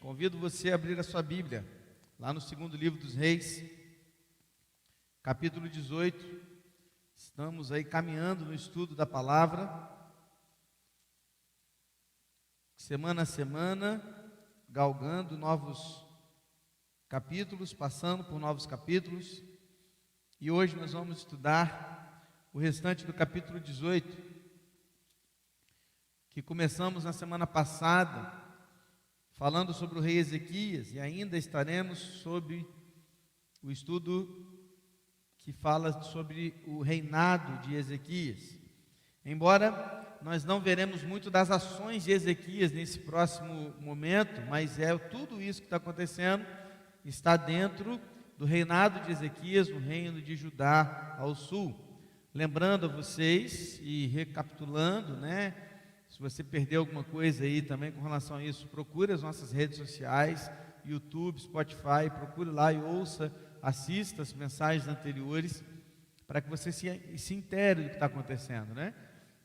Convido você a abrir a sua Bíblia, lá no segundo livro dos Reis, capítulo 18. Estamos aí caminhando no estudo da palavra, semana a semana, galgando novos capítulos, passando por novos capítulos. E hoje nós vamos estudar o restante do capítulo 18, que começamos na semana passada, falando sobre o rei Ezequias, e ainda estaremos sobre o estudo que fala sobre o reinado de Ezequias. Embora nós não veremos muito das ações de Ezequias nesse próximo momento, mas tudo isso que está acontecendo está dentro do reinado de Ezequias, no reino de Judá ao sul. Lembrando a vocês e recapitulando, se você perdeu alguma coisa aí também com relação a isso, procure as nossas redes sociais, YouTube, Spotify, procure lá e ouça, assista as mensagens anteriores, para que você se intere do que está acontecendo,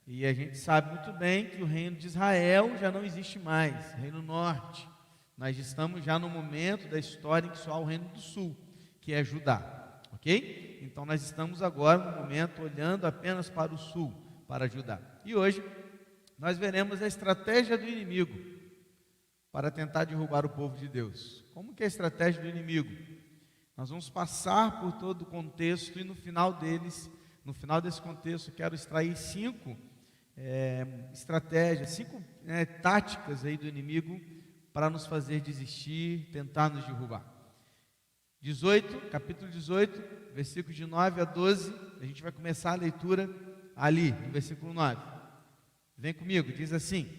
E a gente sabe muito bem que o reino de Israel já não existe mais, reino norte. Nós estamos já no momento da história em que só há o reino do sul, que é Judá, ok? Então nós estamos agora no momento olhando apenas para o sul, para Judá. E hoje nós veremos a estratégia do inimigo para tentar derrubar o povo de Deus. Como que é a estratégia do inimigo? Nós vamos passar por todo o contexto e no final desse contexto, quero extrair 5 estratégias, 5 táticas aí do inimigo para nos fazer desistir, tentar nos derrubar. Capítulo 18, versículos de 9 a 12, a gente vai começar a leitura ali, no versículo 9. Vem comigo, diz assim: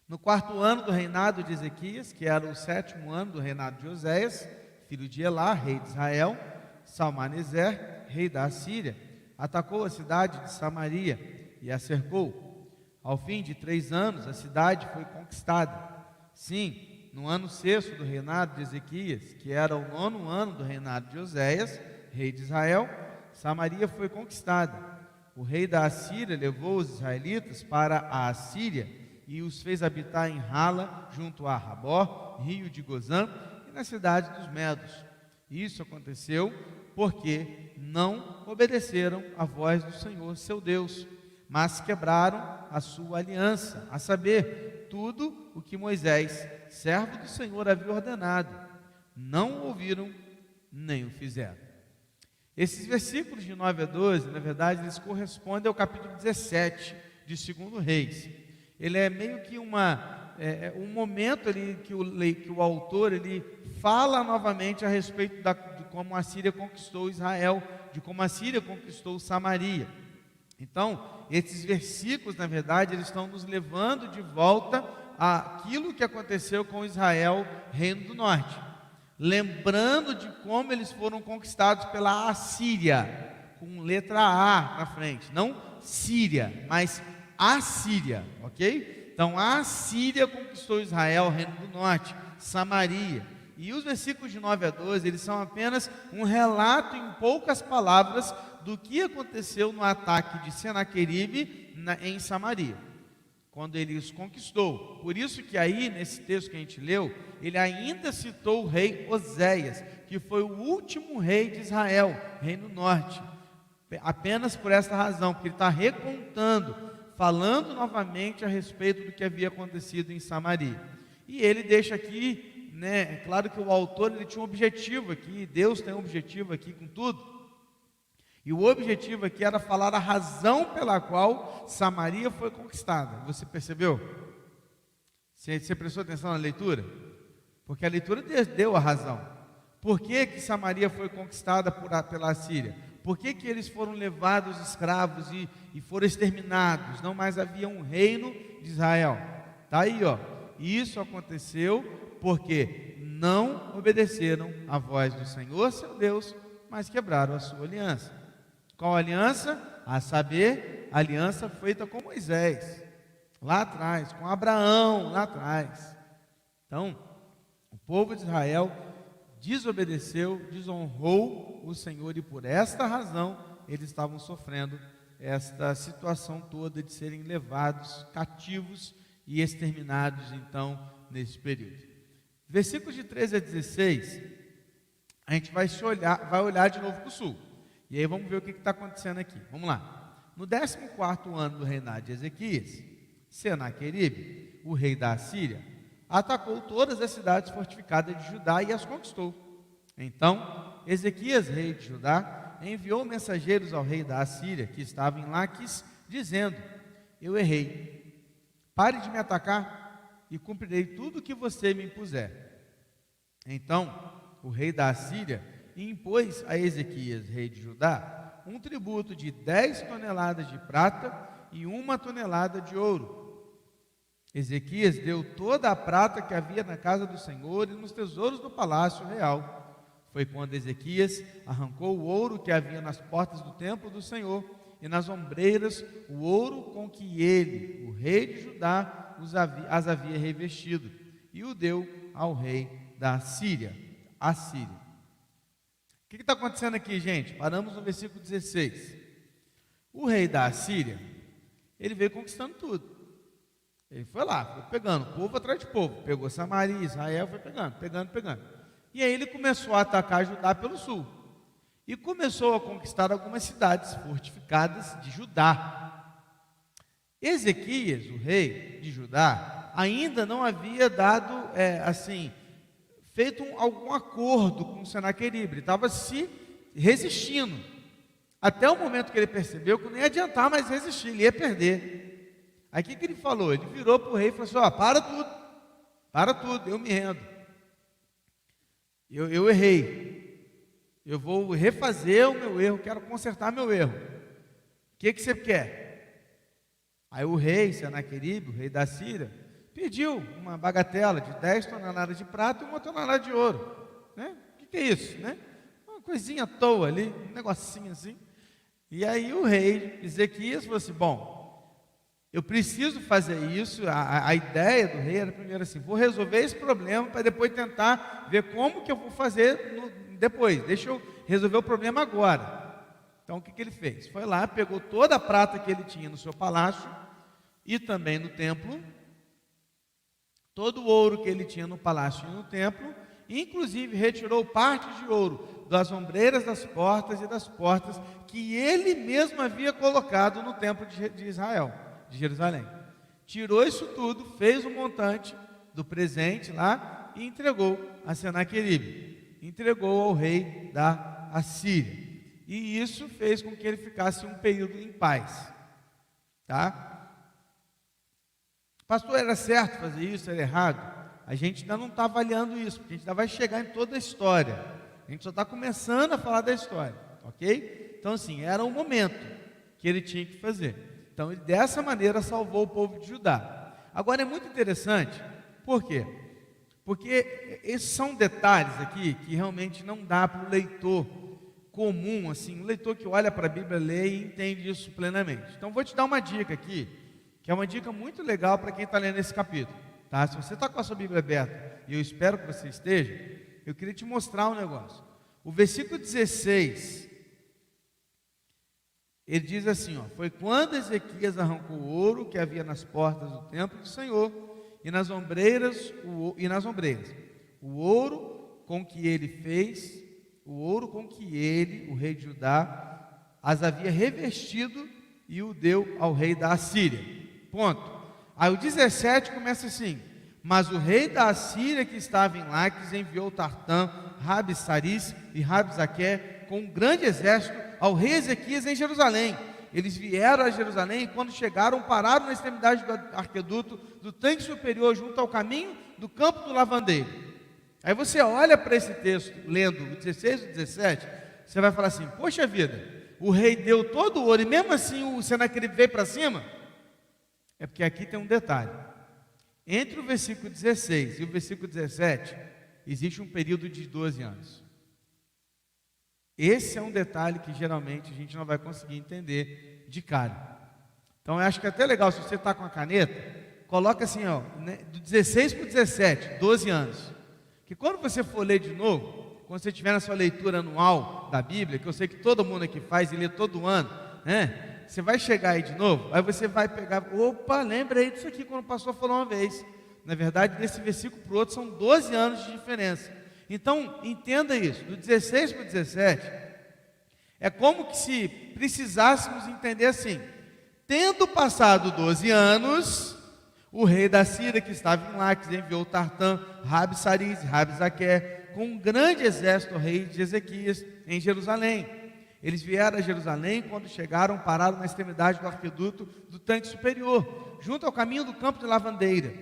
no 4º ano do reinado de Ezequias, que era o 7º ano do reinado de Oséias, filho de Elá, rei de Israel, Salmaneser, rei da Assíria, atacou a cidade de Samaria e a cercou. Ao fim de 3 anos, a cidade foi conquistada. Sim, no ano 6º do reinado de Ezequias, que era o 9º ano do reinado de Oséias, rei de Israel, Samaria foi conquistada. O rei da Assíria levou os israelitas para a Assíria e os fez habitar em Hala, junto a Rabó, rio de Gozã, e na cidade dos Medos. Isso aconteceu porque não obedeceram à voz do Senhor, seu Deus, mas quebraram a sua aliança, a saber, tudo o que Moisés, servo do Senhor, havia ordenado. Não ouviram, nem o fizeram. Esses versículos de 9 a 12, na verdade, eles correspondem ao capítulo 17 de 2 Reis. Ele é meio que um momento ali que o autor ele fala novamente a respeito de como a Síria conquistou Israel, de como a Síria conquistou Samaria. Então, esses versículos, na verdade, eles estão nos levando de volta àquilo que aconteceu com Israel, reino do norte. Lembrando de como eles foram conquistados pela Assíria, com letra A na frente, não Síria, mas Assíria, ok? Então a Assíria conquistou Israel, reino do norte, Samaria. E os versículos de 9 a 12, eles são apenas um relato em poucas palavras do que aconteceu no ataque de Senaqueribe em Samaria, quando ele os conquistou. Por isso que aí, nesse texto que a gente leu, ele ainda citou o rei Oséias, que foi o último rei de Israel, reino norte. Apenas por essa razão, porque ele está recontando, falando novamente a respeito do que havia acontecido em Samaria. E ele deixa aqui, é claro que o autor ele tinha um objetivo aqui, Deus tem um objetivo aqui com tudo. E o objetivo aqui era falar a razão pela qual Samaria foi conquistada. Você percebeu? Você prestou atenção na leitura? Porque a leitura deu a razão. Por que Samaria foi conquistada pela Assíria? Por que eles foram levados escravos e foram exterminados? Não mais havia um reino de Israel. Está aí, E isso aconteceu porque não obedeceram à voz do Senhor, seu Deus, mas quebraram a sua aliança. Qual aliança? A saber, a aliança feita com Moisés, lá atrás, com Abraão, lá atrás. Então, o povo de Israel desobedeceu, desonrou o Senhor, e por esta razão eles estavam sofrendo esta situação toda de serem levados cativos e exterminados, então, nesse período. Versículos de 13 a 16, a gente vai olhar de novo para o sul. E aí vamos ver o que está acontecendo aqui. Vamos lá. No 14º ano do reinado de Ezequias, Senaqueribe, o rei da Assíria, atacou todas as cidades fortificadas de Judá e as conquistou. Então, Ezequias, rei de Judá, enviou mensageiros ao rei da Assíria, que estava em Laquis, dizendo: eu errei, pare de me atacar e cumprirei tudo o que você me impuser. Então, o rei da Assíria impôs a Ezequias, rei de Judá, um tributo de 10 toneladas de prata e 1 tonelada de ouro. Ezequias deu toda a prata que havia na casa do Senhor e nos tesouros do palácio real. Foi quando Ezequias arrancou o ouro que havia nas portas do templo do Senhor e nas ombreiras, o ouro com que ele, o rei de Judá, as havia revestido, e o deu ao rei da Assíria. O que está acontecendo aqui, gente? Paramos no versículo 16. O rei da Assíria, ele veio conquistando tudo. Ele foi lá, foi pegando povo atrás de povo, pegou Samaria, Israel, foi pegando. E aí ele começou a atacar Judá pelo sul. E começou a conquistar algumas cidades fortificadas de Judá. Ezequias, o rei de Judá, ainda não havia dado, feito algum acordo com Senaqueribe. Ele estava se resistindo. Até o momento que ele percebeu que não ia adiantar mais resistir, ele ia perder. Aí o que ele falou? Ele virou para o rei e falou assim: para tudo, eu me rendo. Eu errei. Eu vou refazer o meu erro, quero consertar meu erro. O que você quer? Aí o rei Senaqueribe, o rei da Síria, pediu uma bagatela de 10 toneladas de prata e 1 tonelada de ouro. Né? O que é isso? Né? Uma coisinha à toa ali, um negocinho assim. E aí o rei Ezequias falou assim: bom, eu preciso fazer isso. A ideia do rei era primeiro assim: vou resolver esse problema para depois tentar ver como que eu vou fazer depois. Deixa eu resolver o problema agora. Então o que ele fez? Foi lá, pegou toda a prata que ele tinha no seu palácio e também no templo, todo o ouro que ele tinha no palácio e no templo, inclusive retirou parte de ouro das ombreiras das portas e das portas que ele mesmo havia colocado no templo de Israel, de Jerusalém. Tirou isso tudo, fez um montante do presente lá e entregou a Senaqueribe, entregou ao rei da Assíria. E isso fez com que ele ficasse um período em paz. Tá? Pastor, era certo fazer isso, era errado? A gente ainda não está avaliando isso, porque a gente ainda vai chegar em toda a história. A gente só está começando a falar da história, ok? Então assim, era um momento que ele tinha que fazer. Então ele dessa maneira salvou o povo de Judá. Agora é muito interessante, por quê? Porque esses são detalhes aqui que realmente não dá para o leitor comum, assim, um leitor que olha para a Bíblia, lê e entende isso plenamente. Então vou te dar uma dica aqui, que é uma dica muito legal para quem está lendo esse capítulo. Tá? Se você está com a sua Bíblia aberta, e eu espero que você esteja, eu queria te mostrar um negócio. O versículo 16, ele diz assim, ó: foi quando Ezequias arrancou o ouro que havia nas portas do templo do Senhor e nas ombreiras, o ouro com que ele fez, o ouro com que ele, o rei de Judá, as havia revestido e o deu ao rei da Assíria. Ponto. Aí o 17 começa assim: mas o rei da Assíria que estava em Laquis enviou Tartã, Rabi-Saris e Rabi-Zaqué com um grande exército ao rei Ezequias em Jerusalém. Eles vieram a Jerusalém e quando chegaram pararam na extremidade do arqueduto do tanque superior junto ao caminho do campo do lavandeiro. Aí você olha para esse texto, lendo o 16 e o 17, você vai falar assim: poxa vida, o rei deu todo o ouro e mesmo assim o Senaqueribe veio para cima? É porque aqui tem um detalhe. Entre o versículo 16 e o versículo 17, existe um período de 12 anos. Esse é um detalhe que geralmente a gente não vai conseguir entender de cara. Então eu acho que é até legal, se você está com a caneta, coloca assim, ó, né, do 16 para o 17, 12 anos. Que quando você for ler de novo, quando você estiver na sua leitura anual da Bíblia, que eu sei que todo mundo aqui faz e lê todo ano, né? Você vai chegar aí de novo, aí você vai pegar, opa, lembra aí disso aqui quando o pastor falou uma vez. Na verdade, desse versículo para o outro são 12 anos de diferença. Então, entenda isso, do 16 para o 17, é como que se precisássemos entender assim: tendo passado 12 anos, o rei da Síria que estava em Laques enviou Tartã, Rabsaris e Rabsaque com um grande exército ao rei de Ezequias em Jerusalém. Eles vieram a Jerusalém, quando chegaram, pararam na extremidade do arqueduto do tanque superior, junto ao caminho do campo de lavandeira.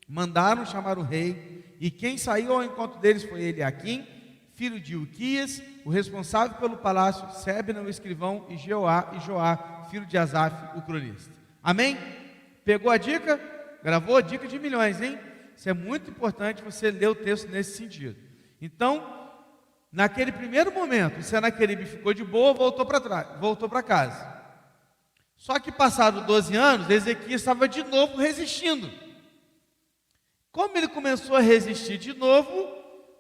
Mandaram chamar o rei, e quem saiu ao encontro deles foi Eliaquim, filho de Ilquias, o responsável pelo palácio, Sebna, o escrivão, e Joá, filho de Asaf, o cronista. Amém? Pegou a dica? Gravou a dica de milhões, hein? Isso é muito importante você ler o texto nesse sentido. Então, naquele primeiro momento, o Senaqueribe ficou de boa, voltou para casa. Só que passados 12 anos, Ezequias estava de novo resistindo. Como ele começou a resistir de novo,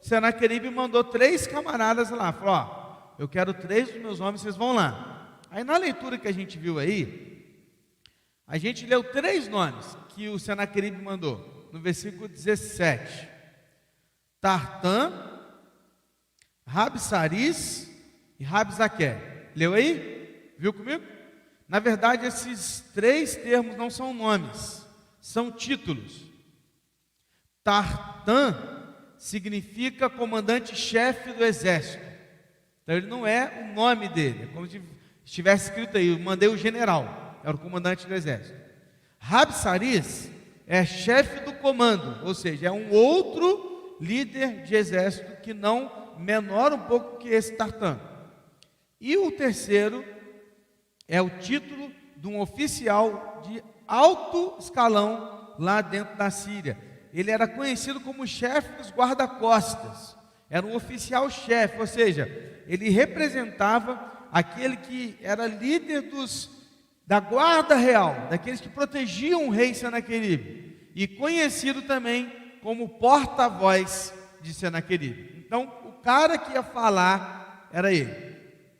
Senaqueribe mandou 3 camaradas lá, falou: ó, eu quero 3 dos meus homens, vocês vão lá. Aí na leitura que a gente viu aí, a gente leu 3 nomes que o Senaqueribe mandou, no versículo 17: Tartã, Rabsaris e Rabsaque. Leu aí? Viu comigo? Na verdade, esses 3 termos não são nomes, são títulos. Tartã significa comandante-chefe do exército. Então ele não é o nome dele, é como se estivesse escrito aí: eu mandei o general, era o comandante do exército. Rabsaris é chefe do comando, ou seja, é um outro líder de exército que não menor um pouco que esse Tartã. E o terceiro é o título de um oficial de alto escalão lá dentro da Síria. Ele era conhecido como chefe dos guarda-costas, era um oficial-chefe, ou seja, ele representava aquele que era líder da guarda real, daqueles que protegiam o rei Senaqueribe, e conhecido também como porta-voz de Senaqueribe. Então, o cara que ia falar era ele,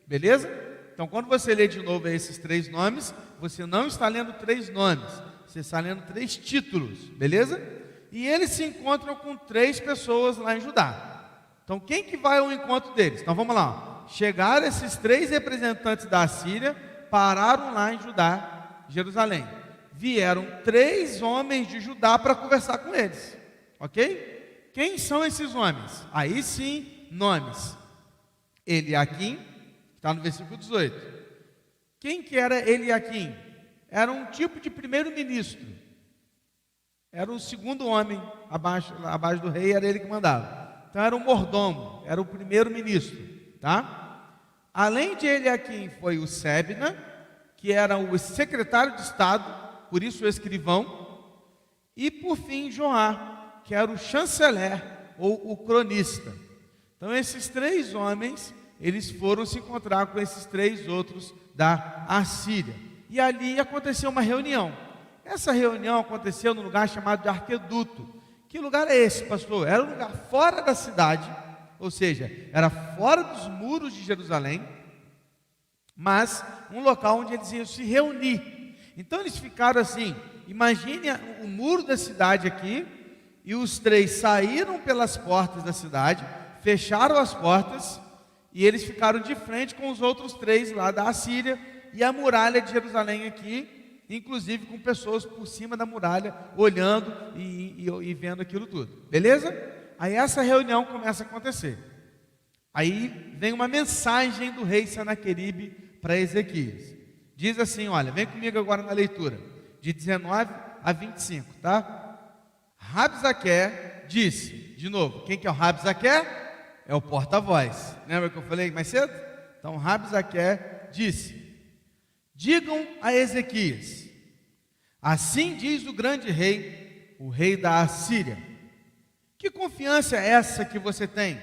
beleza? Então, quando você lê de novo esses 3 nomes, você não está lendo 3 nomes, você está lendo 3 títulos, beleza? E eles se encontram com 3 pessoas lá em Judá. Então, quem que vai ao encontro deles? Então, vamos lá. Chegaram esses 3 representantes da Síria, pararam lá em Judá, Jerusalém. Vieram 3 homens de Judá para conversar com eles. Ok? Quem são esses homens? Aí sim, nomes. Eliaquim, está no versículo 18. Quem que era Eliaquim? Era um tipo de primeiro-ministro. Era o segundo homem abaixo do rei, era ele que mandava. Então era o mordomo, era o primeiro-ministro, tá? Além de Eliaquim foi o Sebna, que era o secretário de Estado, por isso o escrivão, e por fim Joá, que era o chanceler ou o cronista. Então esses 3 homens, eles foram se encontrar com esses 3 outros da Assíria. E ali aconteceu uma reunião. Essa reunião aconteceu num lugar chamado de Arqueduto. Que lugar é esse, pastor? Era um lugar fora da cidade, ou seja, era fora dos muros de Jerusalém, mas um local onde eles iam se reunir. Então eles ficaram assim, imagine o muro da cidade aqui, e os 3 saíram pelas portas da cidade, fecharam as portas, e eles ficaram de frente com os outros 3 lá da Assíria, e a muralha de Jerusalém aqui, inclusive com pessoas por cima da muralha, olhando e vendo aquilo tudo, beleza? Aí essa reunião começa a acontecer. Aí vem uma mensagem do rei Senaqueribe para Ezequias. Diz assim, olha, vem comigo agora na leitura, de 19 a 25, tá? Rabsaque disse, de novo, quem que é o Rabsaque? É o porta-voz. Lembra que eu falei mais cedo? Então Rabsaque disse: digam a Ezequias, assim diz o grande rei, o rei da Assíria: que confiança é essa que você tem?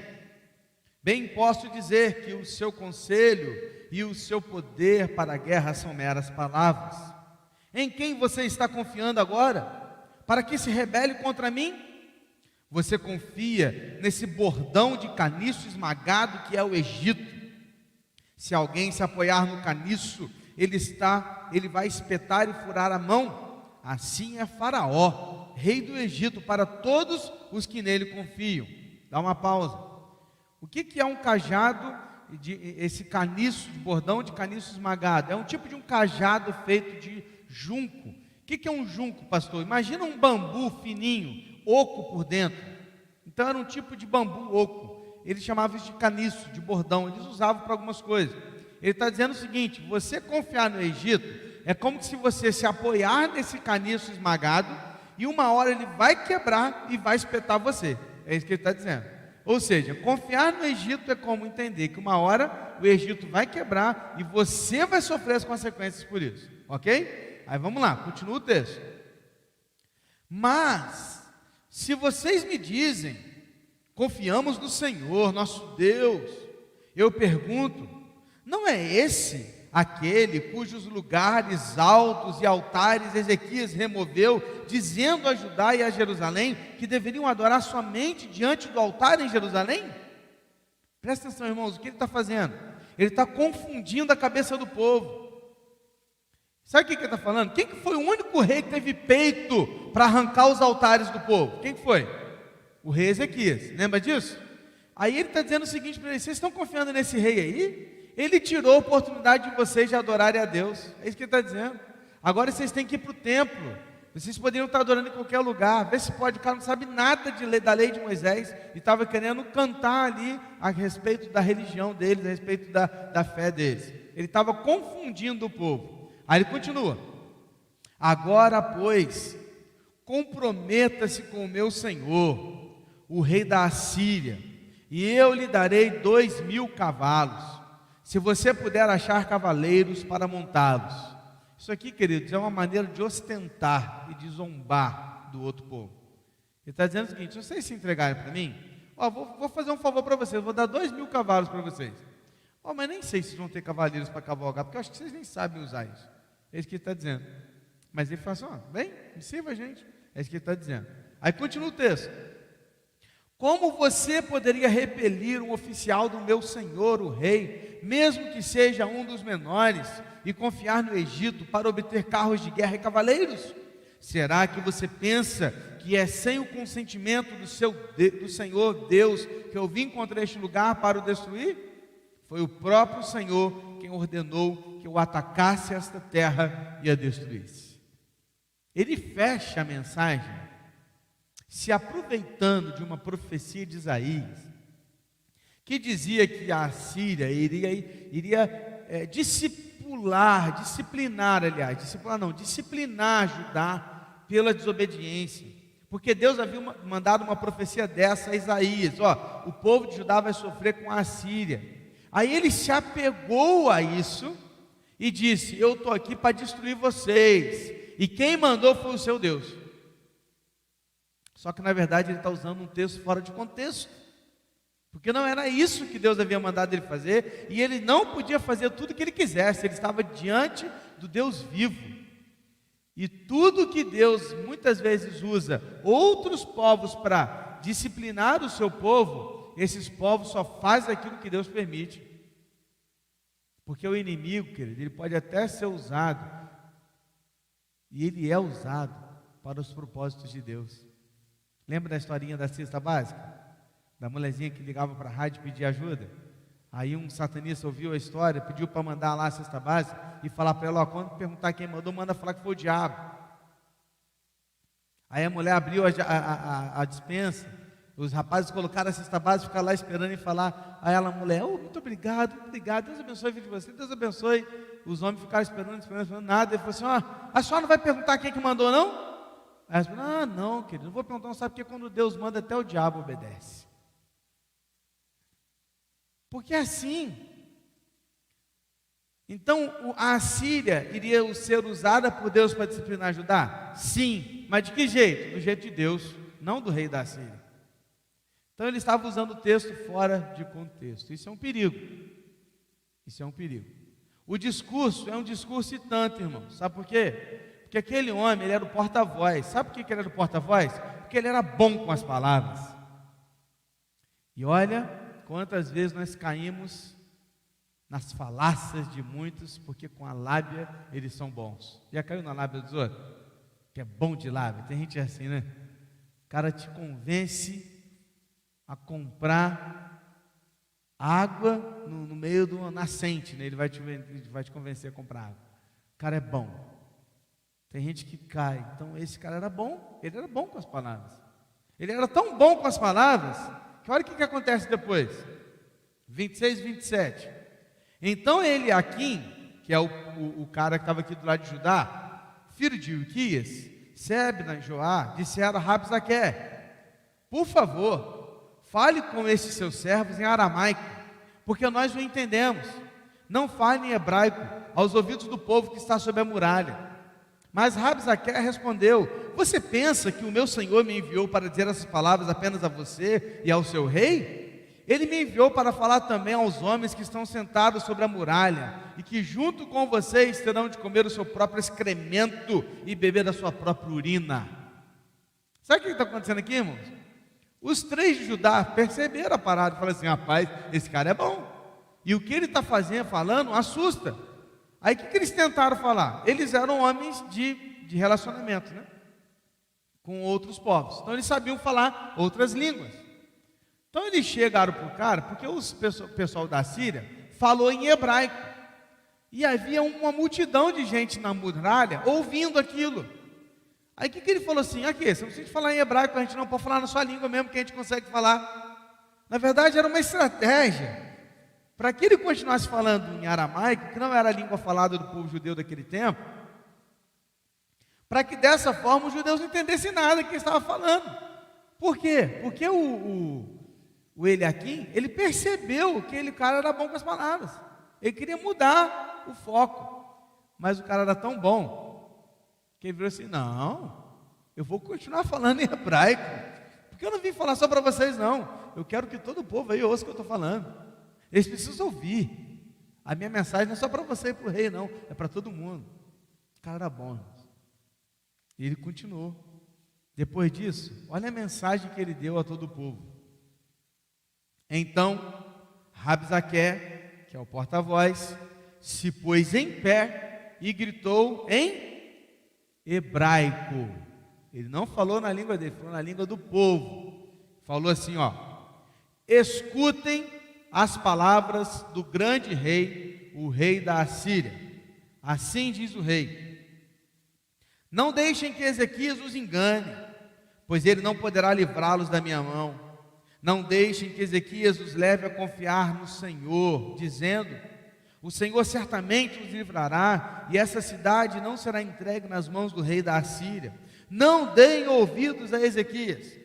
Bem posso dizer que o seu conselho e o seu poder para a guerra são meras palavras. Em quem você está confiando agora, para que se rebele contra mim? Você confia nesse bordão de caniço esmagado que é o Egito. Se alguém se apoiar no caniço, ele vai espetar e furar a mão. Assim é Faraó, rei do Egito, para todos os que nele confiam. Dá uma pausa. O que é um cajado, esse caniço de bordão de caniço esmagado? É um tipo de um cajado feito de junco. O que é um junco, pastor? Imagina um bambu fininho, oco por dentro. Então era um tipo de bambu oco. Eles chamavam isso de caniço, de bordão. Eles usavam para algumas coisas. Ele está dizendo o seguinte: você confiar no Egito é como se você se apoiar nesse caniço esmagado e uma hora ele vai quebrar e vai espetar você. É isso que ele está dizendo. Ou seja, confiar no Egito é como entender que uma hora o Egito vai quebrar e você vai sofrer as consequências por isso. Ok? Aí vamos lá, continua o texto. Mas, se vocês me dizem, confiamos no Senhor, nosso Deus, eu pergunto, não é esse aquele cujos lugares altos e altares Ezequias removeu, dizendo a Judá e a Jerusalém que deveriam adorar somente diante do altar em Jerusalém? Presta atenção, irmãos, o que ele está fazendo? Ele está confundindo a cabeça do povo. Sabe o que ele está falando? Quem que foi o único rei que teve peito para arrancar os altares do povo? Quem que foi? O rei Ezequias, lembra disso? Aí ele está dizendo o seguinte para eles: vocês estão confiando nesse rei aí? Ele tirou a oportunidade de vocês de adorarem a Deus. É isso que ele está dizendo. Agora vocês têm que ir para o templo. Vocês poderiam estar adorando em qualquer lugar. Vê se pode. O cara não sabe nada da lei de Moisés e estava querendo cantar ali a respeito da religião deles, a respeito da fé deles. Ele estava confundindo o povo. Aí ele continua: agora, pois, comprometa-se com o meu senhor, o rei da Assíria, e eu lhe darei 2.000 cavalos, se você puder achar cavaleiros para montá-los. Isso aqui, queridos, é uma maneira de ostentar e de zombar do outro povo. Ele está dizendo o seguinte: se vocês se entregarem para mim, vou fazer um favor para vocês, vou dar 2.000 cavalos para vocês. Mas nem sei se vocês vão ter cavaleiros para cavalgar, porque eu acho que vocês nem sabem usar isso. É isso que ele está dizendo. Mas ele fala assim: vem, me sirva a gente. É isso que ele está dizendo. Aí continua o texto: como você poderia repelir um oficial do meu senhor, o rei, mesmo que seja um dos menores, e confiar no Egito para obter carros de guerra e cavaleiros? Será que você pensa que é sem o consentimento do Senhor Deus que eu vim contra este lugar para o destruir? Foi o próprio Senhor quem ordenou que eu atacasse esta terra e a destruísse. Ele fecha a mensagem se aproveitando de uma profecia de Isaías, que dizia que a Assíria iria disciplinar Judá pela desobediência, porque Deus havia mandado uma profecia dessa a Isaías: o povo de Judá vai sofrer com a Assíria. Aí ele se apegou a isso e disse: eu estou aqui para destruir vocês, e quem mandou foi o seu Deus. Só que na verdade ele está usando um texto fora de contexto, porque não era isso que Deus havia mandado ele fazer, e ele não podia fazer tudo o que ele quisesse. Ele estava diante do Deus vivo, e tudo que Deus muitas vezes usa outros povos para disciplinar o seu povo, esses povos só fazem aquilo que Deus permite, porque o inimigo, querido, ele pode até ser usado, e ele é usado para os propósitos de Deus. Lembra da historinha da cesta básica? Da mulherzinha que ligava para a rádio e pedia ajuda? Aí um satanista ouviu a história, pediu para mandar lá a cesta básica e falar para ela: quando perguntar quem mandou, manda falar que foi o diabo. Aí a mulher abriu a despensa, os rapazes colocaram a cesta básica, ficaram lá esperando e falar a ela: mulher, muito obrigado, Deus abençoe a vida de você, Deus abençoe. Os homens ficaram esperando nada. Ele falou assim: a senhora não vai perguntar quem que mandou, não? Aí ela falou: não, querido, não vou perguntar, não sabe, porque quando Deus manda, até o diabo obedece. Porque é assim. Então a Assíria iria ser usada por Deus para disciplinar Judá? Sim, mas de que jeito? Do jeito de Deus, não do rei da Assíria. Então ele estava usando o texto fora de contexto. Isso é um perigo. Isso é um perigo. O discurso é um discurso e tanto, irmão. Sabe por quê? Porque aquele homem, ele era o porta-voz. Sabe por que ele era o porta-voz? Porque ele era bom com as palavras. E olha quantas vezes nós caímos nas falácias de muitos, porque com a lábia eles são bons. Já caiu na lábia dos outros? que é bom de lá. Tem gente assim, né? O cara te convence a comprar água no meio de uma nascente, né? Ele vai te convencer a comprar água. O cara é bom. Tem gente que cai. Então esse cara era bom, ele era bom com as palavras. Ele era tão bom com as palavras, que olha o que acontece depois. 26, 27. Então ele, Aquim, que é o cara que estava aqui do lado de Judá, filho de Ilquias, Sebna e Joá, disseram a Rabzaque: por favor, fale com esses seus servos em aramaico, porque nós não entendemos. Não fale em hebraico aos ouvidos do povo que está sob a muralha. Mas Rabzaque respondeu: você pensa que o meu senhor me enviou para dizer essas palavras apenas a você e ao seu rei? Ele me enviou para falar também aos homens que estão sentados sobre a muralha, e que junto com vocês terão de comer o seu próprio excremento e beber da sua própria urina. Sabe o que está acontecendo aqui, irmãos? Os 3 de Judá perceberam a parada e falaram assim: rapaz, esse cara é bom, e o que ele está falando assusta. Aí o que eles tentaram falar? Eles eram homens de relacionamento, né? Com outros povos, então eles sabiam falar outras línguas. Então eles chegaram para o cara, porque o pessoal da Síria falou em hebraico, e havia uma multidão de gente na muralha ouvindo aquilo. Aí o que ele falou assim: aqui, você não precisa falar em hebraico, a gente não pode falar na sua língua mesmo, que a gente consegue falar. Na verdade era uma estratégia para que ele continuasse falando em aramaico, que não era a língua falada do povo judeu daquele tempo, para que dessa forma os judeus não entendessem nada que ele estava falando. Por quê? Porque o Eliaquim, ele percebeu que aquele cara era bom com as palavras. Ele queria mudar o foco, mas o cara era tão bom que ele virou assim: não, eu vou continuar falando em hebraico, porque eu não vim falar só para vocês não, eu quero que todo o povo aí ouça o que eu estou falando. Eles precisam ouvir. A minha mensagem não é só para você e para o rei, não, é para todo mundo. O cara era bom, irmãos. E ele continuou. Depois disso, olha a mensagem que ele deu a todo o povo. Então Rabzaque, que é o porta-voz, se pôs em pé e gritou em hebraico. Ele não falou na língua dele, falou na língua do povo. Falou assim, ó: escutem as palavras do grande rei, o rei da Assíria. Assim diz o rei: não deixem que Ezequias os engane, pois ele não poderá livrá-los da minha mão. Não deixem que Ezequias os leve a confiar no Senhor, dizendo: o Senhor certamente os livrará, e essa cidade não será entregue nas mãos do rei da Assíria. Não deem ouvidos a Ezequias,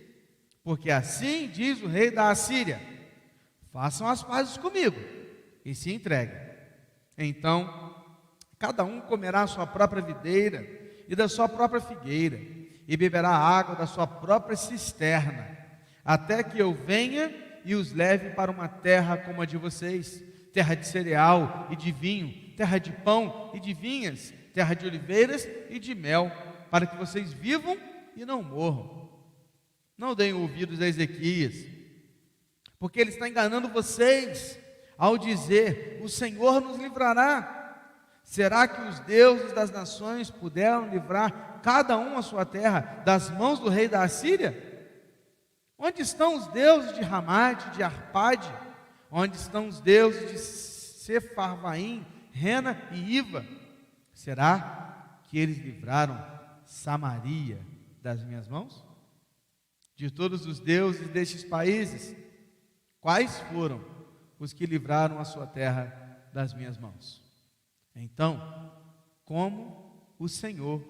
porque assim diz o rei da Assíria: façam as pazes comigo e se entreguem. Então cada um comerá a sua própria videira e da sua própria figueira, e beberá água da sua própria cisterna, até que eu venha e os leve para uma terra como a de vocês, terra de cereal e de vinho, terra de pão e de vinhas, terra de oliveiras e de mel, para que vocês vivam e não morram. Não deem ouvidos a Ezequias, porque ele está enganando vocês ao dizer: o Senhor nos livrará. Será que os deuses das nações puderam livrar cada um a sua terra das mãos do rei da Assíria? Onde estão os deuses de Ramate, de Arpade? Onde estão os deuses de Sefarvaim, Rena e Iva? Será que eles livraram Samaria das minhas mãos? De todos os deuses destes países, quais foram os que livraram a sua terra das minhas mãos? Então, como o Senhor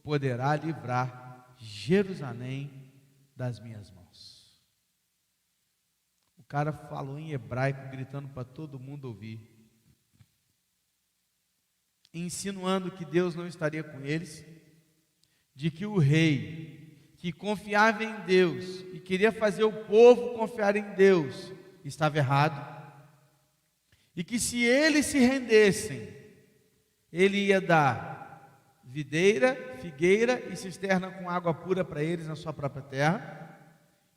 poderá livrar Jerusalém das minhas mãos? O cara falou em hebraico, gritando para todo mundo ouvir, insinuando que Deus não estaria com eles, de que o rei, que confiava em Deus e queria fazer o povo confiar em Deus, estava errado, e que se eles se rendessem, ele ia dar videira, figueira e cisterna com água pura para eles na sua própria terra,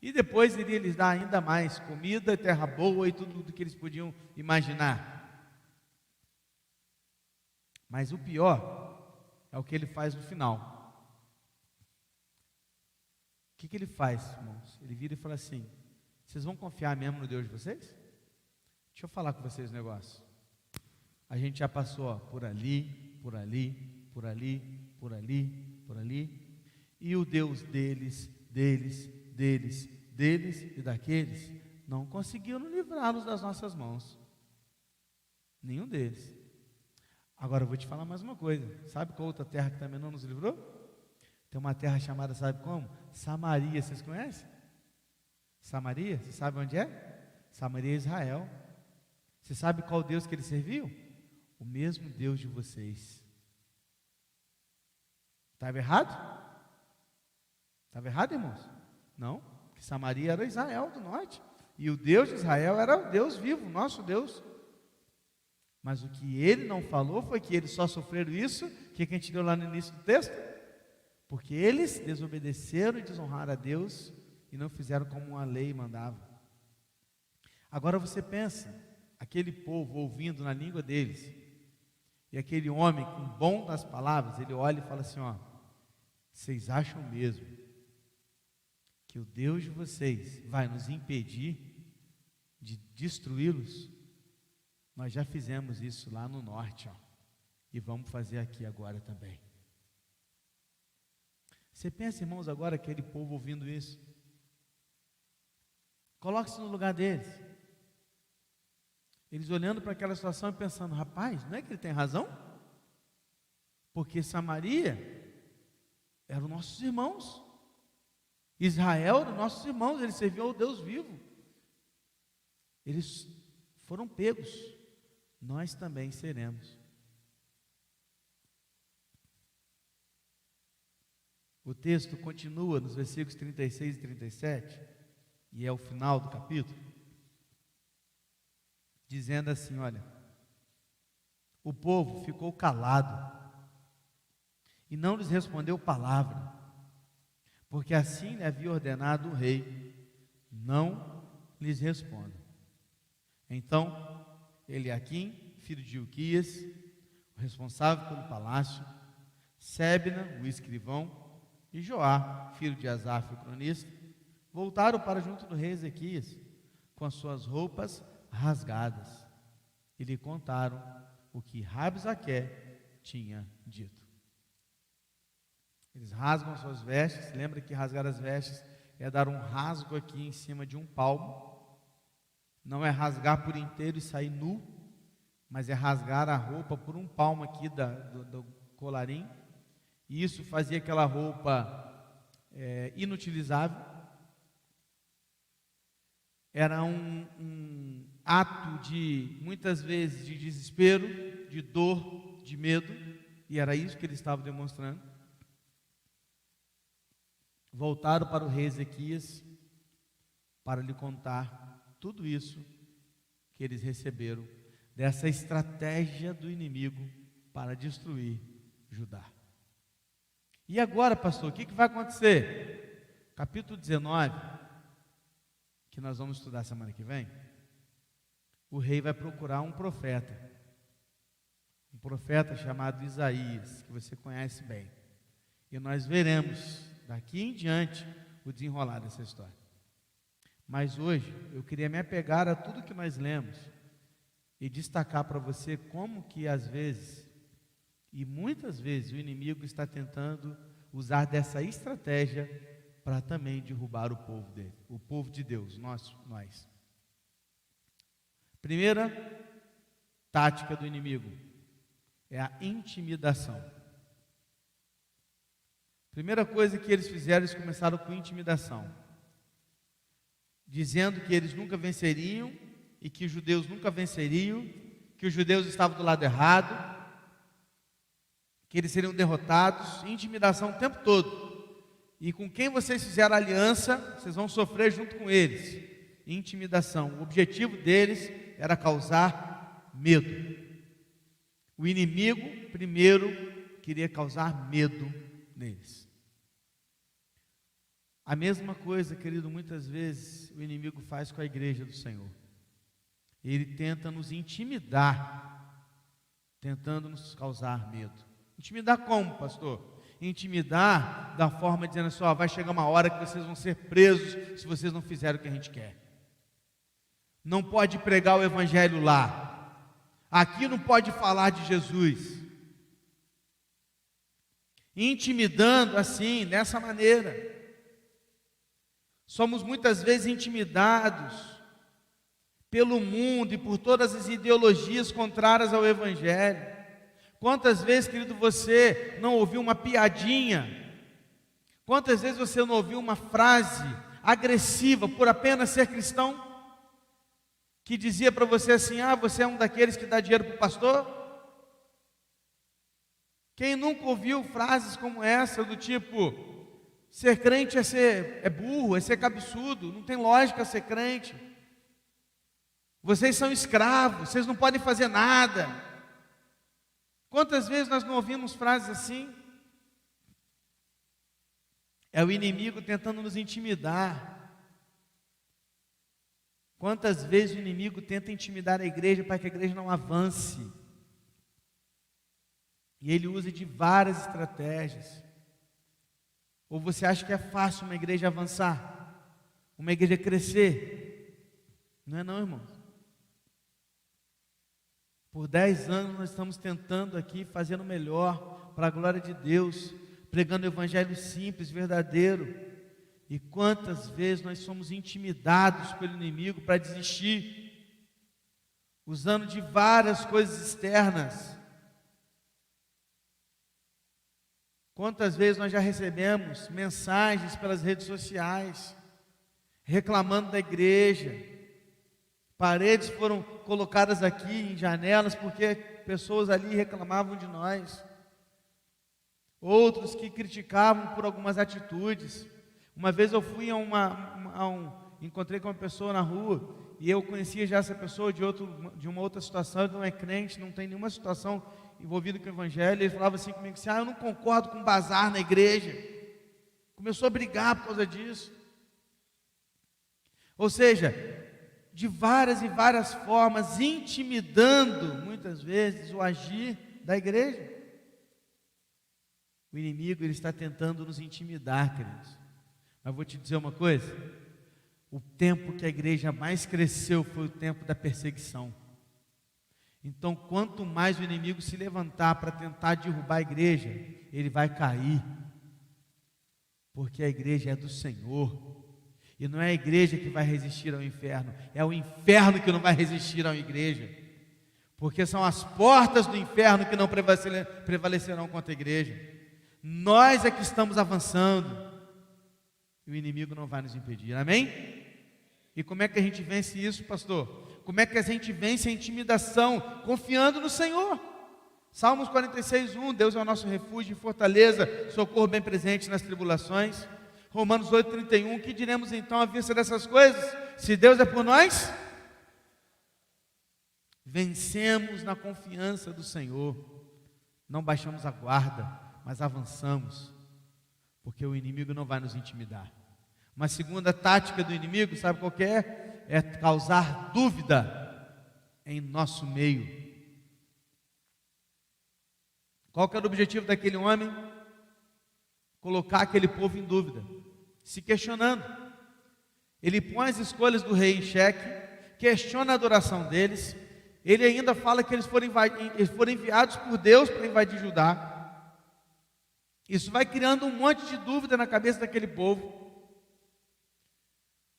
e depois iria lhes dar ainda mais comida, terra boa e tudo que eles podiam imaginar. Mas o pior é o que ele faz no final. O que ele faz, irmãos? Ele vira e fala assim: vocês vão confiar mesmo no Deus de vocês? Deixa eu falar com vocês um negócio. A gente já passou, ó, por ali, por ali, por ali, por ali, por ali, e o Deus deles e daqueles não conseguiram livrá-los das nossas mãos. Nenhum deles. Agora eu vou te falar mais uma coisa. Sabe qual outra terra que também não nos livrou? Tem uma terra chamada, sabe como? Samaria. Vocês conhecem? Samaria? Você sabe onde é? Samaria é Israel. Você sabe qual Deus que ele serviu? O mesmo Deus de vocês. Estava errado? Estava errado, irmãos? Não, porque Samaria era Israel do norte, e o Deus de Israel era o Deus vivo, nosso Deus. Mas o que ele não falou foi que eles só sofreram isso, que a gente leu lá no início do texto, porque eles desobedeceram e desonraram a Deus, e não fizeram como a lei mandava. Agora você pensa, aquele povo ouvindo na língua deles, e aquele homem com o bom das palavras, ele olha e fala assim, ó: vocês acham mesmo que o Deus de vocês vai nos impedir de destruí-los? Nós já fizemos isso lá no norte, ó, e vamos fazer aqui agora também. Você pensa, irmãos, agora aquele povo ouvindo isso? Coloque-se no lugar deles. Eles olhando para aquela situação e pensando: rapaz, não é que ele tem razão? Porque Samaria eram nossos irmãos, Israel eram nossos irmãos, eles serviam ao Deus vivo. Eles foram pegos, nós também seremos. O texto continua nos versículos 36 e 37, e é o final do capítulo, dizendo assim: olha, o povo ficou calado e não lhes respondeu palavra, porque assim lhe havia ordenado o rei: não lhes respondam. Então Eliaquim, filho de Hilquias, o responsável pelo palácio, Sebna, o escrivão, e Joá, filho de Asaf, o cronista, voltaram para junto do rei Ezequias, com as suas roupas rasgadas, e lhe contaram o que Rabsaque tinha dito. Eles rasgam suas vestes. Lembra que rasgar as vestes é dar um rasgo aqui em cima de um palmo. Não é rasgar por inteiro e sair nu, mas é rasgar a roupa por um palmo aqui do colarinho. E isso fazia aquela roupa inutilizável. Era um ato de, muitas vezes, de desespero, de dor, de medo, e era isso que eles estavam demonstrando. Voltaram para o rei Ezequias para lhe contar tudo isso que eles receberam dessa estratégia do inimigo para destruir Judá. E agora, pastor, o que vai acontecer? Capítulo 19, que nós vamos estudar semana que vem, o rei vai procurar um profeta chamado Isaías, que você conhece bem, e nós veremos daqui em diante o desenrolar dessa história. Mas hoje eu queria me apegar a tudo que nós lemos e destacar para você como que às vezes, e muitas vezes, o inimigo está tentando usar dessa estratégia para também derrubar o povo dele, o povo de Deus, nós. Primeira tática do inimigo é a intimidação. Primeira coisa que eles fizeram, eles começaram com intimidação, dizendo que eles nunca venceriam e que os judeus nunca venceriam, que os judeus estavam do lado errado, que eles seriam derrotados. Intimidação o tempo todo. E com quem vocês fizeram aliança, vocês vão sofrer junto com eles. Intimidação. O objetivo deles era causar medo. O inimigo primeiro queria causar medo neles. A mesma coisa, querido, muitas vezes o inimigo faz com a igreja do Senhor. Ele tenta nos intimidar, tentando nos causar medo. Intimidar como, pastor? intimidar da forma dizendo assim, ó, vai chegar uma hora que vocês vão ser presos se vocês não fizerem o que a gente quer. Não pode pregar o evangelho lá. Aqui não pode falar de Jesus. Intimidando assim, dessa maneira. Somos muitas vezes intimidados pelo mundo e por todas as ideologias contrárias ao evangelho. Quantas vezes, querido, você não ouviu uma piadinha? Quantas vezes você não ouviu uma frase agressiva por apenas ser cristão? Que dizia para você assim, ah, você é um daqueles que dá dinheiro para o pastor? Quem nunca ouviu frases como essa, do tipo, ser crente é burro, é ser cabeçudo, não tem lógica ser crente. Vocês são escravos, vocês não podem fazer nada. Quantas vezes nós não ouvimos frases assim? É o inimigo tentando nos intimidar. Quantas vezes o inimigo tenta intimidar a igreja para que a igreja não avance? E ele usa de várias estratégias. Ou você acha que é fácil uma igreja avançar? Uma igreja crescer? Não é não, irmãos. Por 10 anos nós estamos tentando aqui, fazendo o melhor para a glória de Deus, pregando o evangelho simples, verdadeiro. E quantas vezes nós somos intimidados pelo inimigo para desistir, usando de várias coisas externas. Quantas vezes nós já recebemos mensagens pelas redes sociais, reclamando da igreja, paredes foram colocadas aqui em janelas, porque pessoas ali reclamavam de nós, outros que criticavam por algumas atitudes. Uma vez eu fui encontrei com uma pessoa na rua, e eu conhecia já essa pessoa de uma outra situação, ele não é crente, não tem nenhuma situação envolvida com o evangelho. Ele falava assim comigo, assim, eu não concordo com bazar na igreja. Começou a brigar por causa disso. Ou seja, de várias e várias formas, intimidando muitas vezes o agir da igreja. O inimigo, ele está tentando nos intimidar, queridos. Mas vou te dizer uma coisa, o tempo que a igreja mais cresceu foi o tempo da perseguição. Então, quanto mais o inimigo se levantar para tentar derrubar a igreja, ele vai cair, porque a igreja é do Senhor, e não é a igreja que vai resistir ao inferno, é o inferno que não vai resistir à igreja, porque são as portas do inferno que não prevalecerão contra a igreja. Nós é que estamos avançando, e o inimigo não vai nos impedir, amém? E como é que a gente vence isso, pastor? Como é que a gente vence a intimidação? Confiando no Senhor. Salmos 46:1, Deus é o nosso refúgio e fortaleza, socorro bem presente nas tribulações. Romanos 8:31, que diremos então à vista dessas coisas? Se Deus é por nós, vencemos na confiança do Senhor. Não baixamos a guarda, mas avançamos, porque o inimigo não vai nos intimidar. Uma segunda tática do inimigo, sabe qual que é? É causar dúvida em nosso meio. Qual que era o objetivo daquele homem? Colocar aquele povo em dúvida, se questionando. Ele põe as escolhas do rei em xeque, questiona a adoração deles. Ele ainda fala que eles foram enviados por Deus para invadir Judá. Isso vai criando um monte de dúvida na cabeça daquele povo.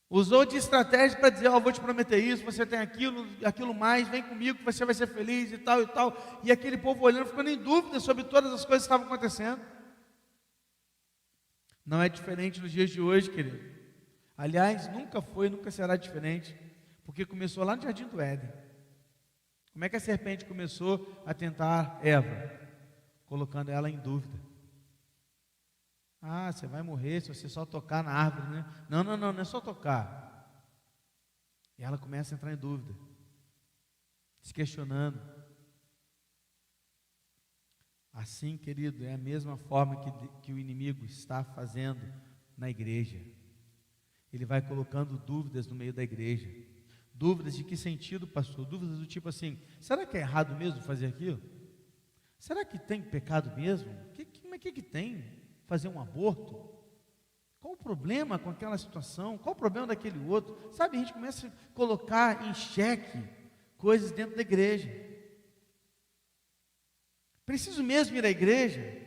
Usou de estratégia para dizer, vou te prometer isso, você tem aquilo mais, vem comigo que você vai ser feliz e tal e tal. E aquele povo olhando, ficando em dúvida sobre todas as coisas que estavam acontecendo. Não é diferente nos dias de hoje, querido. Aliás, nunca foi, nunca será diferente, porque começou lá no Jardim do Éden. Como é que a serpente começou a tentar Eva? Colocando ela em dúvida. Ah, você vai morrer se você só tocar na árvore, né? Não é só tocar. E ela começa a entrar em dúvida, se questionando. Assim, querido, é a mesma forma que o inimigo está fazendo na igreja. Ele vai colocando dúvidas no meio da igreja. Dúvidas de que sentido, pastor? Dúvidas do tipo assim, será que é errado mesmo fazer aquilo? Será que tem pecado mesmo? Como Mas o que tem? Fazer um aborto? Qual o problema com aquela situação? Qual o problema daquele outro? Sabe, a gente começa a colocar em xeque coisas dentro da igreja. Preciso mesmo ir à igreja?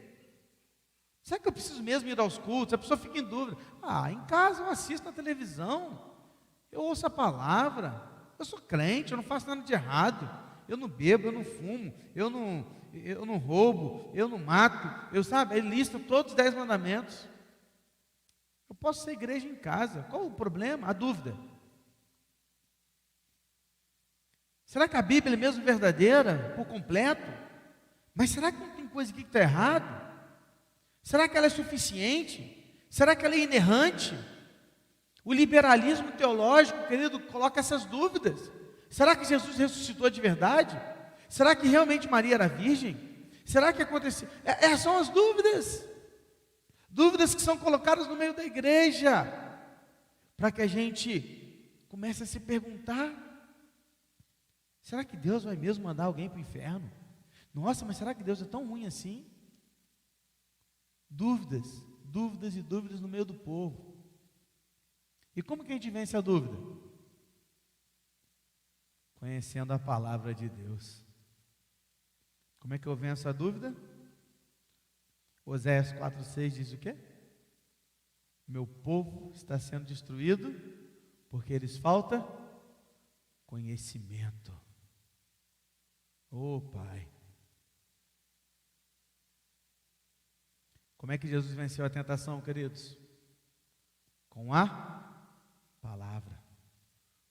Será que eu preciso mesmo ir aos cultos? A pessoa fica em dúvida. Em casa eu assisto na televisão, eu ouço a palavra, eu sou crente, eu não faço nada de errado, eu não bebo, eu não fumo, eu não roubo, eu não mato, ele lista todos os 10 mandamentos. Eu posso ser igreja em casa, qual o problema? A dúvida. Será que a Bíblia é mesmo verdadeira, por completo? Mas será que não tem coisa aqui que está errado? Será que ela é suficiente? Será que ela é inerrante? O liberalismo teológico, querido, coloca essas dúvidas. Será que Jesus ressuscitou de verdade? Será que realmente Maria era virgem? Será que aconteceu? Essas são as dúvidas. Dúvidas que são colocadas no meio da igreja, para que a gente comece a se perguntar: será que Deus vai mesmo mandar alguém para o inferno? Nossa, mas será que Deus é tão ruim assim? Dúvidas, dúvidas e dúvidas no meio do povo. E como que a gente vence a dúvida? Conhecendo a palavra de Deus. Como é que eu venço a dúvida? Oséias 4,6 diz o quê? Meu povo está sendo destruído porque eles falta conhecimento. Pai. Como é que Jesus venceu a tentação, queridos? Com a palavra.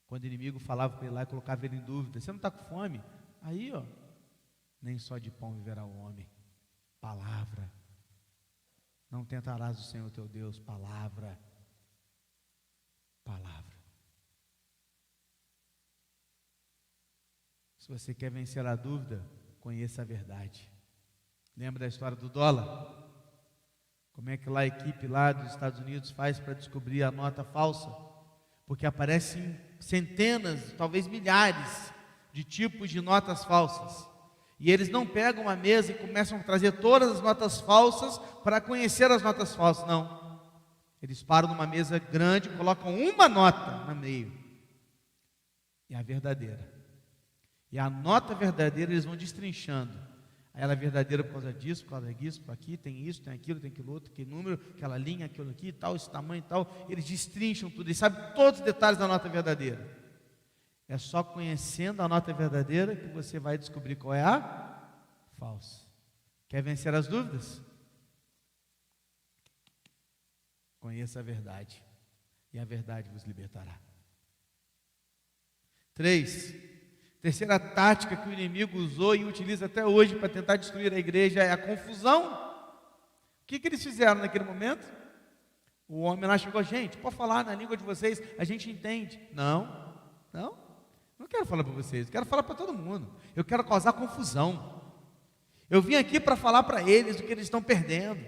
Quando o inimigo falava para ele lá e colocava ele em dúvida: você não está com fome? Aí, nem só de pão viverá o homem. Palavra. Não tentarás o Senhor teu Deus. Palavra. Palavra. Se você quer vencer a dúvida, conheça a verdade. Lembra da história do dólar? Como é que lá a equipe lá dos Estados Unidos faz para descobrir a nota falsa? Porque aparecem centenas, talvez milhares de tipos de notas falsas. E eles não pegam uma mesa e começam a trazer todas as notas falsas para conhecer as notas falsas, não. Eles param numa mesa grande, colocam uma nota no meio. E a verdadeira. E a nota verdadeira eles vão destrinchando. Ela é verdadeira por causa disso, por causa disso, por aqui, tem isso, tem aquilo, tem aquilo outro, aquele número, aquela linha, aquilo aqui, tal, esse tamanho e tal. Eles destrincham tudo, eles sabem todos os detalhes da nota verdadeira. É só conhecendo a nota verdadeira que você vai descobrir qual é a falsa. Quer vencer as dúvidas? Conheça a verdade, e a verdade vos libertará. 3. Terceira tática que o inimigo usou e utiliza até hoje para tentar destruir a igreja é a confusão. O que eles fizeram naquele momento? O homem lá chegou: gente, pode falar na língua de vocês, a gente entende. Não quero falar para vocês, eu quero falar para todo mundo. Eu quero causar confusão. Eu vim aqui para falar para eles o que eles estão perdendo.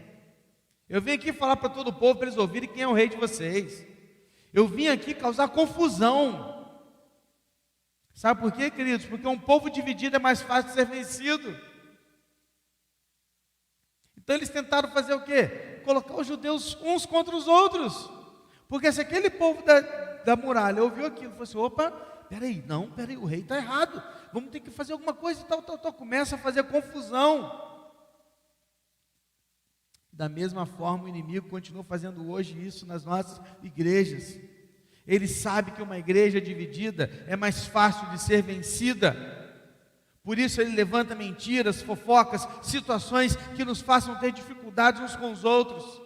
Eu vim aqui falar para todo o povo, para eles ouvirem quem é o rei de vocês. Eu vim aqui causar confusão. Sabe por quê, queridos? Porque um povo dividido é mais fácil de ser vencido. Então eles tentaram fazer o quê? Colocar os judeus uns contra os outros. Porque se aquele povo da muralha ouviu aquilo, falou assim: opa, peraí, o rei está errado, vamos ter que fazer alguma coisa e tal. Começa a fazer confusão. Da mesma forma, o inimigo continua fazendo hoje isso nas nossas igrejas. Ele sabe que uma igreja dividida é mais fácil de ser vencida. Por isso ele levanta mentiras, fofocas, situações que nos façam ter dificuldades uns com os outros.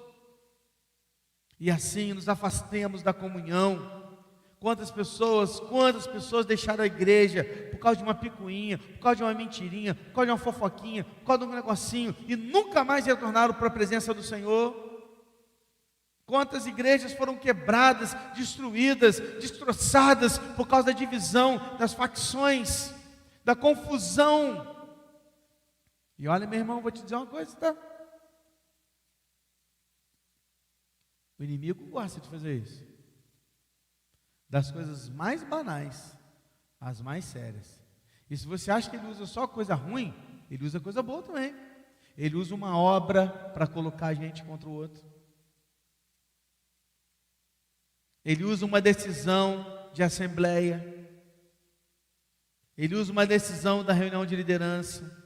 E assim nos afastemos da comunhão. Quantas pessoas deixaram a igreja por causa de uma picuinha, por causa de uma mentirinha, por causa de uma fofoquinha, por causa de um negocinho, e nunca mais retornaram para a presença do Senhor. Quantas igrejas foram quebradas, destruídas, destroçadas por causa da divisão, das facções, da confusão. E olha, meu irmão, vou te dizer uma coisa, tá? O inimigo gosta de fazer isso. Das coisas mais banais às mais sérias. E se você acha que ele usa só coisa ruim, ele usa coisa boa também. Ele usa uma obra para colocar a gente contra o outro. Ele usa uma decisão de assembleia. Ele usa uma decisão da reunião de liderança.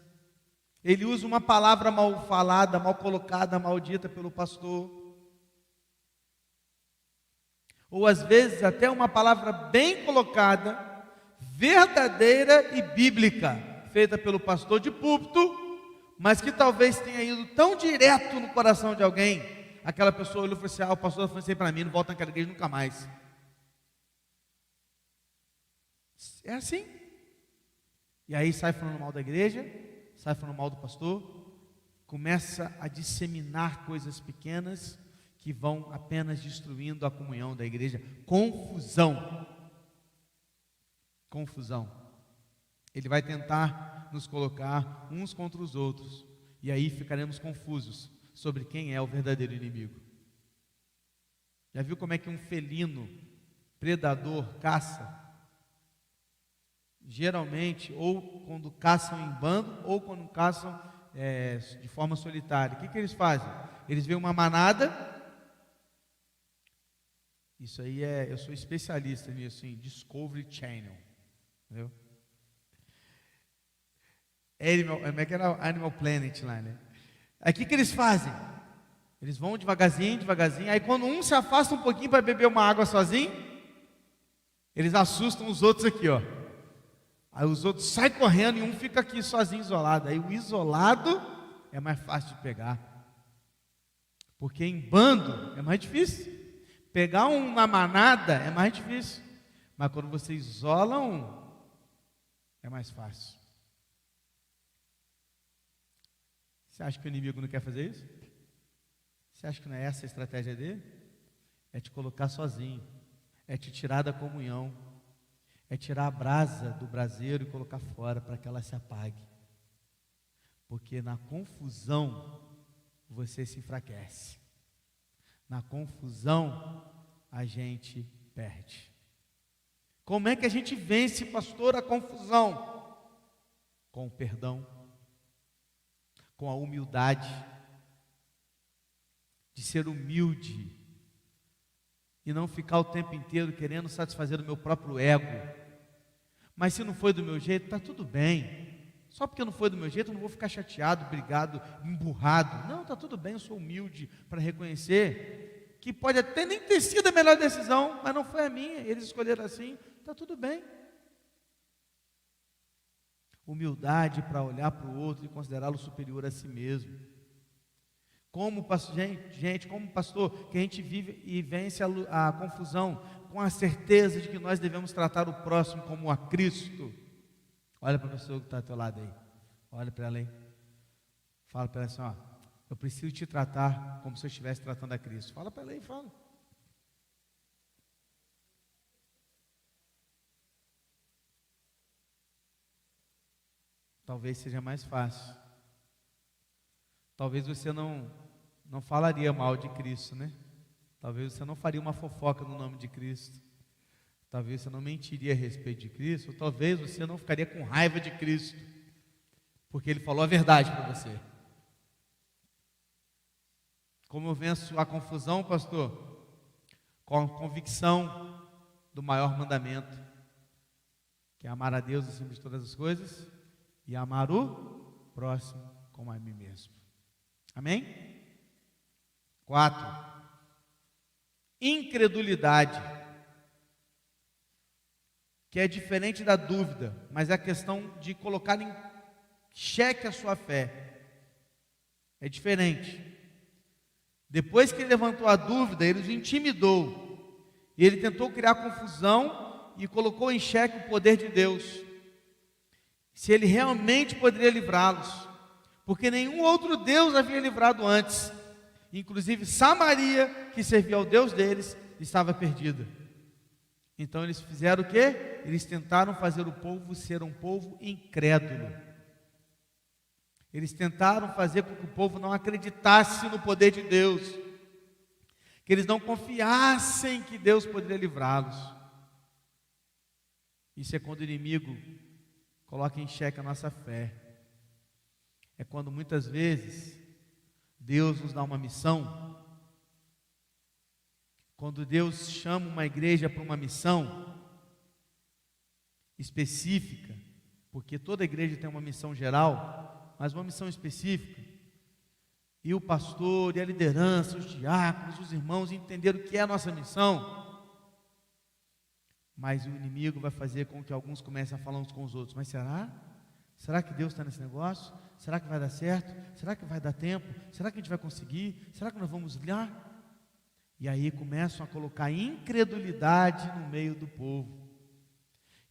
Ele usa uma palavra mal falada, mal colocada, maldita pelo pastor. Ou às vezes até uma palavra bem colocada, verdadeira e bíblica, feita pelo pastor de púlpito, mas que talvez tenha ido tão direto no coração de alguém, aquela pessoa olhou e falou assim: o pastor falou assim para mim, não volta naquela igreja nunca mais. É assim. E aí sai falando mal da igreja, sai falando mal do pastor, começa a disseminar coisas pequenas que vão apenas destruindo a comunhão da igreja. Confusão. Confusão. Ele vai tentar nos colocar uns contra os outros, e aí ficaremos confusos sobre quem é o verdadeiro inimigo. Já viu como é que um felino predador caça? Geralmente, ou quando caçam em bando, ou quando caçam de forma solitária. O que eles fazem? Eles veem uma manada. Isso aí eu sou especialista nisso, em Discovery Channel. Entendeu? Como é que era Animal Planet lá, né? Aí o que eles fazem? Eles vão devagarzinho, devagarzinho. Aí quando um se afasta um pouquinho para beber uma água sozinho, eles assustam os outros aqui, ó. Aí os outros saem correndo e um fica aqui sozinho, isolado. Aí o isolado é mais fácil de pegar. Porque em bando é mais difícil. Pegar um na manada é mais difícil. Mas quando você isola um, é mais fácil. Você acha que o inimigo não quer fazer isso? Você acha que não é essa a estratégia dele? É te colocar sozinho. É te tirar da comunhão. É tirar a brasa do braseiro e colocar fora para que ela se apague. Porque na confusão você se enfraquece. Na confusão a gente perde. Como é que a gente vence, pastor, a confusão? Com o perdão, com a humildade, de ser humilde e não ficar o tempo inteiro querendo satisfazer o meu próprio ego. Mas se não foi do meu jeito, está tudo bem. Só porque não foi do meu jeito, eu não vou ficar chateado, brigado, emburrado. Não, está tudo bem, eu sou humilde para reconhecer que pode até nem ter sido a melhor decisão, mas não foi a minha, eles escolheram assim, está tudo bem. Humildade para olhar para o outro e considerá-lo superior a si mesmo. Como pastor, como pastor, que a gente vive e vence a confusão com a certeza de que nós devemos tratar o próximo como a Cristo. Olha para a pessoa que está ao teu lado aí. Olha para ela aí. Fala para ela assim, ó, eu preciso te tratar como se eu estivesse tratando a Cristo. Fala para ela aí, fala. Talvez seja mais fácil. Talvez você não falaria mal de Cristo, né? Talvez você não faria uma fofoca no nome de Cristo. Talvez você não mentiria a respeito de Cristo. Ou talvez você não ficaria com raiva de Cristo, porque Ele falou a verdade para você. Como eu venço a confusão, pastor? Com a convicção do maior mandamento, que é amar a Deus acima de todas as coisas e amar o próximo como a mim mesmo. Amém? 4. Incredulidade, que é diferente da dúvida, mas é a questão de colocar em xeque a sua fé. É diferente. Depois que ele levantou a dúvida, ele os intimidou, e ele tentou criar confusão e colocou em xeque o poder de Deus, se ele realmente poderia livrá-los, porque nenhum outro Deus havia livrado antes. Inclusive Samaria, que servia ao Deus deles, estava perdida. Então eles fizeram o quê? Eles tentaram fazer o povo ser um povo incrédulo. Eles tentaram fazer com que o povo não acreditasse no poder de Deus, que eles não confiassem que Deus poderia livrá-los. Isso é quando o inimigo coloca em xeque a nossa fé. é quando muitas vezes Deus nos dá uma missão, quando Deus chama uma igreja para uma missão específica, porque toda igreja tem uma missão geral, mas uma missão específica, e o pastor, e a liderança, os diáconos, os irmãos entenderam o que é a nossa missão, mas o inimigo vai fazer com que alguns comecem a falar uns com os outros, mas será? Será que Deus está nesse negócio? Será que vai dar certo? Será que vai dar tempo? Será que a gente vai conseguir? Será que nós vamos lá? E aí começam a colocar incredulidade no meio do povo.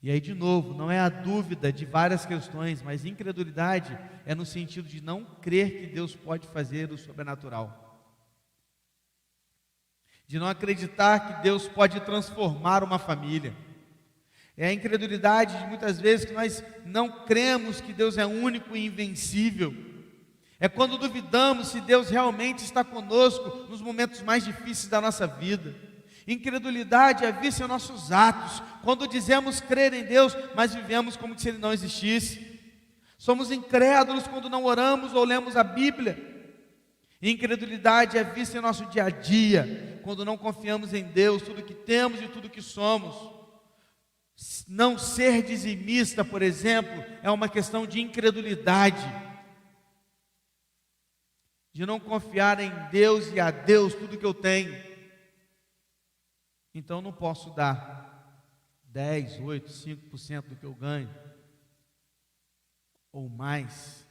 E aí de novo, não é a dúvida de várias questões, mas incredulidade é no sentido de não crer que Deus pode fazer o sobrenatural. De não acreditar que Deus pode transformar uma família. É a incredulidade de muitas vezes que nós não cremos que Deus é único e invencível. É quando duvidamos se Deus realmente está conosco nos momentos mais difíceis da nossa vida. Incredulidade é vista em nossos atos, quando dizemos crer em Deus, mas vivemos como se Ele não existisse. Somos incrédulos quando não oramos ou lemos a Bíblia. Incredulidade é vista em nosso dia a dia, quando não confiamos em Deus, tudo que temos e tudo que somos. Não ser dizimista, por exemplo, é uma questão de incredulidade, de não confiar em Deus e a Deus tudo que eu tenho. Então não posso dar 10, 8, 5% do que eu ganho, ou mais,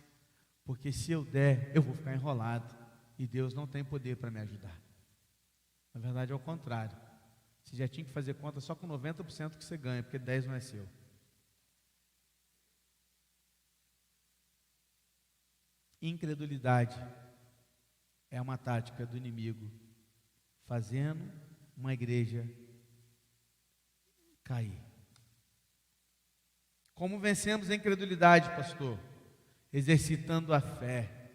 porque se eu der, eu vou ficar enrolado, e Deus não tem poder para me ajudar. Na verdade é o contrário. Você já tinha que fazer conta só com 90% que você ganha, porque 10 não é seu. Incredulidade é uma tática do inimigo, fazendo uma igreja cair. Como vencemos a incredulidade, pastor? Exercitando a fé.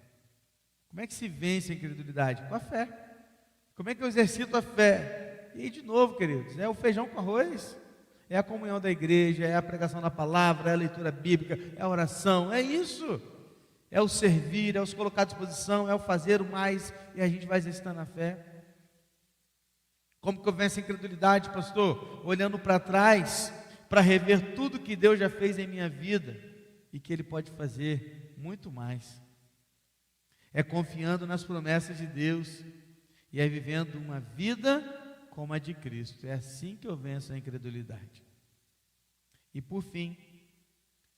Como é que se vence a incredulidade? Com a fé. Como é que eu exercito a fé? E de novo, queridos, é o feijão com arroz, é a comunhão da igreja, é a pregação da palavra, é a leitura bíblica, é a oração, é isso, é o servir, é o se colocar à disposição, é o fazer o mais, e a gente vai exercitando a fé. Como que eu venço a incredulidade, pastor? Olhando para trás, para rever tudo que Deus já fez em minha vida, e que Ele pode fazer muito mais. É confiando nas promessas de Deus, e é vivendo uma vida como a de Cristo. É assim que eu venço a incredulidade. E por fim,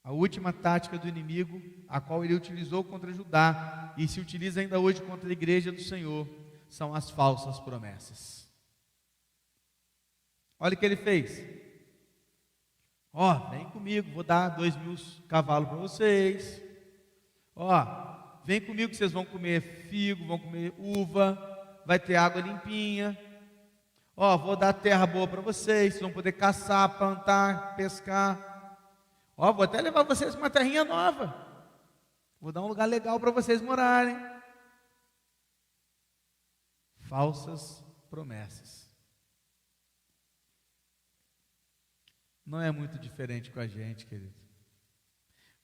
a última tática do inimigo, a qual ele utilizou contra Judá e se utiliza ainda hoje contra a igreja do Senhor, são as falsas promessas. Olha o que ele fez. Vem comigo, vou dar 2.000 cavalos para vocês. Vem comigo que vocês vão comer figo, vão comer uva, vai ter água limpinha. Vou dar terra boa para vocês vão poder caçar, plantar, pescar. Vou até levar vocês para uma terrinha nova. Vou dar um lugar legal para vocês morarem. Falsas promessas. Não é muito diferente com a gente, querido.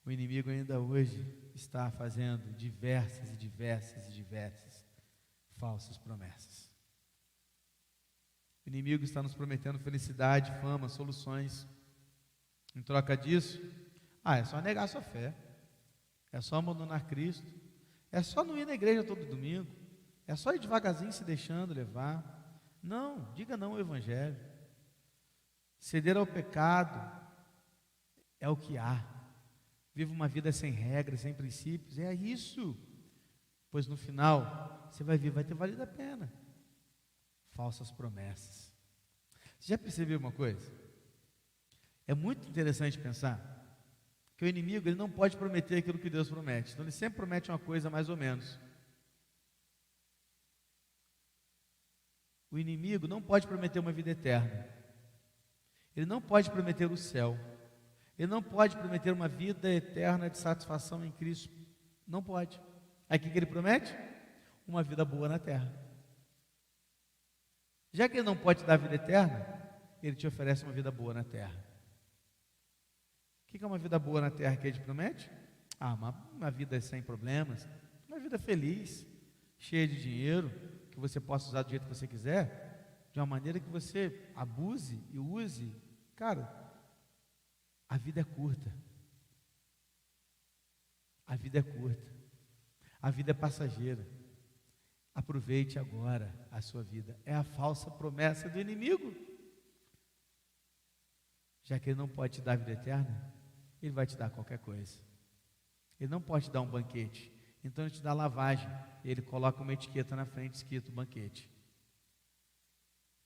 O inimigo ainda hoje está fazendo diversas falsas promessas. O inimigo está nos prometendo felicidade, fama, soluções. Em troca disso, é só negar a sua fé, é só abandonar Cristo, é só não ir na igreja todo domingo, é só ir devagarzinho se deixando levar. Não, diga não ao Evangelho. Ceder ao pecado é o que há. Viva uma vida sem regras, sem princípios, é isso. Pois no final, você vai ver, vai ter valido a pena. Falsas promessas. Você já percebeu uma coisa? É muito interessante pensar que o inimigo ele não pode prometer aquilo que Deus promete. Então ele sempre promete uma coisa mais ou menos. O inimigo não pode prometer uma vida eterna. Ele não pode prometer o céu. Ele não pode prometer uma vida eterna de satisfação em Cristo. Não pode. Aí o que ele promete? Uma vida boa na terra. Já que ele não pode te dar vida eterna, ele te oferece uma vida boa na terra. O que é uma vida boa na terra que ele te promete? uma vida sem problemas, uma vida feliz, cheia de dinheiro, que você possa usar do jeito que você quiser, de uma maneira que você abuse e use. Cara, a vida é curta. A vida é curta. A vida é passageira. Aproveite agora a sua vida. É a falsa promessa do inimigo. Já que ele não pode te dar a vida eterna, ele vai te dar qualquer coisa. Ele não pode te dar um banquete, então ele te dá lavagem. Ele coloca uma etiqueta na frente escrito banquete.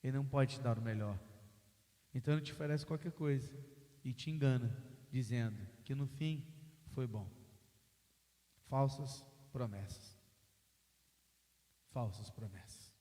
Ele não pode te dar o melhor, então ele te oferece qualquer coisa e te engana, dizendo que no fim foi bom. Falsas promessas. Falsas promessas.